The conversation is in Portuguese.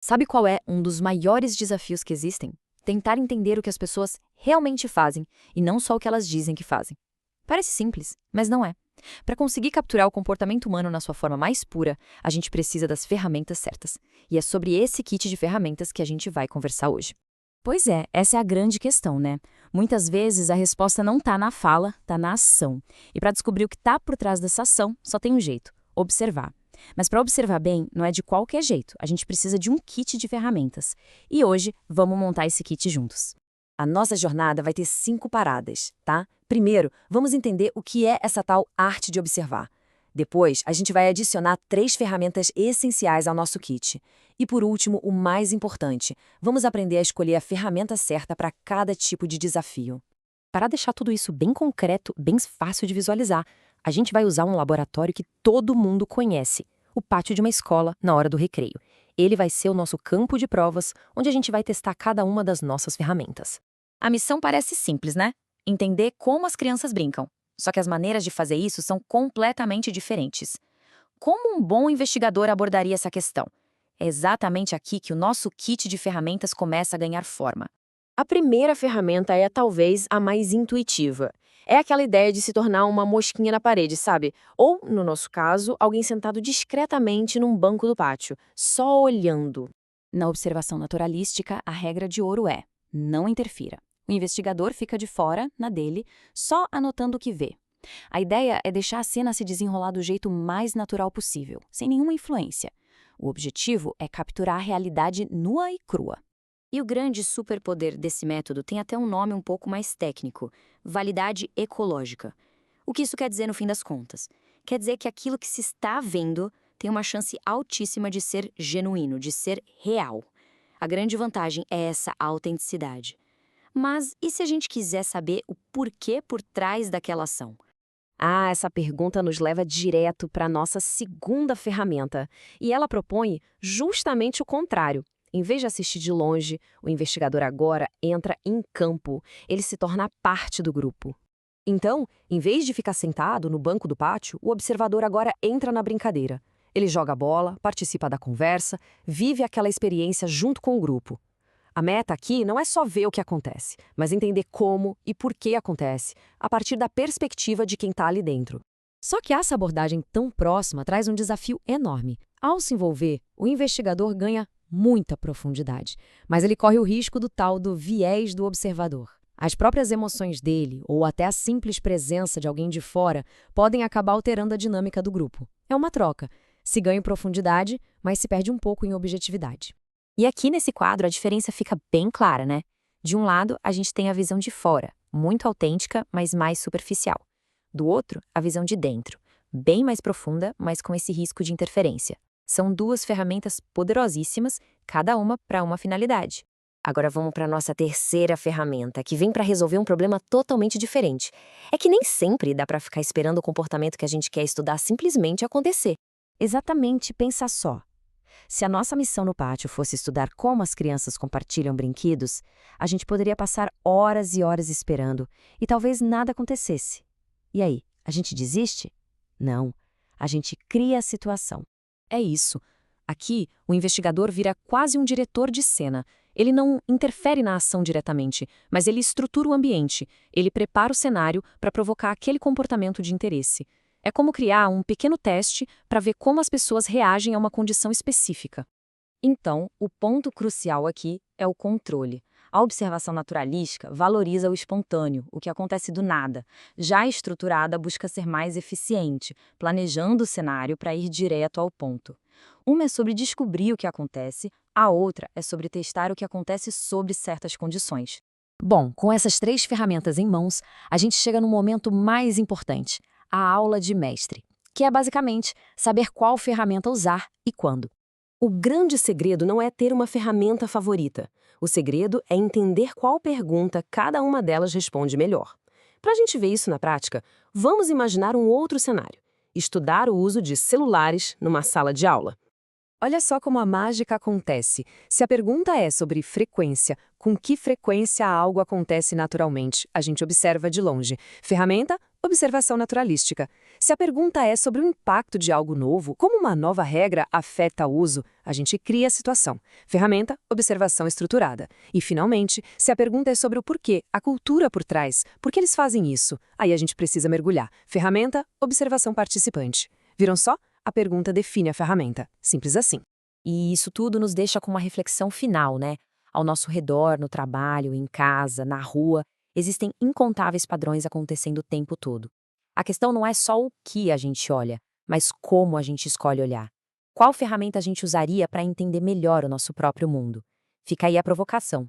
Sabe qual é um dos maiores desafios que existem? Tentar entender o que as pessoas realmente fazem e não só o que elas dizem que fazem. Parece simples, mas não é. Para conseguir capturar o comportamento humano na sua forma mais pura, a gente precisa das ferramentas certas. E é sobre esse kit de ferramentas que a gente vai conversar hoje. Pois é, essa é a grande questão, né? Muitas vezes a resposta não está na fala, está na ação. E para descobrir o que está por trás dessa ação, só tem um jeito: observar. Mas para observar bem, não é de qualquer jeito. A gente precisa de um kit de ferramentas. E hoje, vamos montar esse kit juntos. A nossa jornada vai ter 5 paradas, tá? Primeiro, vamos entender o que é essa tal arte de observar. Depois, a gente vai adicionar 3 ferramentas essenciais ao nosso kit. E por último, o mais importante, vamos aprender a escolher a ferramenta certa para cada tipo de desafio. Para deixar tudo isso bem concreto, bem fácil de visualizar, a gente vai usar um laboratório que todo mundo conhece, o pátio de uma escola na hora do recreio. Ele vai ser o nosso campo de provas, onde a gente vai testar cada uma das nossas ferramentas. A missão parece simples, né? Entender como as crianças brincam. Só que as maneiras de fazer isso são completamente diferentes. Como um bom investigador abordaria essa questão? É exatamente aqui que o nosso kit de ferramentas começa a ganhar forma. A primeira ferramenta é talvez a mais intuitiva. É aquela ideia de se tornar uma mosquinha na parede, sabe? Ou, no nosso caso, alguém sentado discretamente num banco do pátio, só olhando. Na observação naturalística, a regra de ouro é: não interfira. O investigador fica de fora, na dele, só anotando o que vê. A ideia é deixar a cena se desenrolar do jeito mais natural possível, sem nenhuma influência. O objetivo é capturar a realidade nua e crua. E o grande superpoder desse método tem até um nome um pouco mais técnico: validade ecológica. O que isso quer dizer no fim das contas? Quer dizer que aquilo que se está vendo tem uma chance altíssima de ser genuíno, de ser real. A grande vantagem é essa autenticidade. Mas e se a gente quiser saber o porquê por trás daquela ação? Ah, essa pergunta nos leva direto para a nossa segunda ferramenta. E ela propõe justamente o contrário. Em vez de assistir de longe, o investigador agora entra em campo. Ele se torna parte do grupo. Então, em vez de ficar sentado no banco do pátio, o observador agora entra na brincadeira. Ele joga bola, participa da conversa, vive aquela experiência junto com o grupo. A meta aqui não é só ver o que acontece, mas entender como e por que acontece, a partir da perspectiva de quem está ali dentro. Só que essa abordagem tão próxima traz um desafio enorme. Ao se envolver, o investigador ganha muita profundidade, mas ele corre o risco do tal do viés do observador. As próprias emoções dele, ou até a simples presença de alguém de fora, podem acabar alterando a dinâmica do grupo. É uma troca. Se ganha em profundidade, mas se perde um pouco em objetividade. E aqui nesse quadro a diferença fica bem clara, né? De um lado, a gente tem a visão de fora, muito autêntica, mas mais superficial. Do outro, a visão de dentro, bem mais profunda, mas com esse risco de interferência. São 2 ferramentas poderosíssimas, cada uma para uma finalidade. Agora vamos para a nossa terceira ferramenta, que vem para resolver um problema totalmente diferente. É que nem sempre dá para ficar esperando o comportamento que a gente quer estudar simplesmente acontecer. Exatamente, pensa só. Se a nossa missão no pátio fosse estudar como as crianças compartilham brinquedos, a gente poderia passar horas e horas esperando e talvez nada acontecesse. E aí, a gente desiste? Não, a gente cria a situação. É isso. Aqui, o investigador vira quase um diretor de cena. Ele não interfere na ação diretamente, mas ele estrutura o ambiente. Ele prepara o cenário para provocar aquele comportamento de interesse. É como criar um pequeno teste para ver como as pessoas reagem a uma condição específica. Então, o ponto crucial aqui é o controle. A observação naturalística valoriza o espontâneo, o que acontece do nada. Já a estruturada busca ser mais eficiente, planejando o cenário para ir direto ao ponto. Uma é sobre descobrir o que acontece, a outra é sobre testar o que acontece sob certas condições. Bom, com essas 3 ferramentas em mãos, a gente chega no momento mais importante: a aula de mestre, que é basicamente saber qual ferramenta usar e quando. O grande segredo não é ter uma ferramenta favorita. O segredo é entender qual pergunta cada uma delas responde melhor. Para a gente ver isso na prática, vamos imaginar um outro cenário: estudar o uso de celulares numa sala de aula. Olha só como a mágica acontece. Se a pergunta é sobre frequência, com que frequência algo acontece naturalmente? A gente observa de longe. Ferramenta? observação naturalística. Se a pergunta é sobre o impacto de algo novo, como uma nova regra afeta o uso, a gente cria a situação. Ferramenta, observação estruturada. E, finalmente, se a pergunta é sobre o porquê, a cultura por trás, por que eles fazem isso, aí a gente precisa mergulhar. Ferramenta, observação participante. Viram só? A pergunta define a ferramenta. Simples assim. E isso tudo nos deixa com uma reflexão final, né? Ao nosso redor, no trabalho, em casa, na rua, existem incontáveis padrões acontecendo o tempo todo. A questão não é só o que a gente olha, mas como a gente escolhe olhar. Qual ferramenta a gente usaria para entender melhor o nosso próprio mundo? Fica aí a provocação.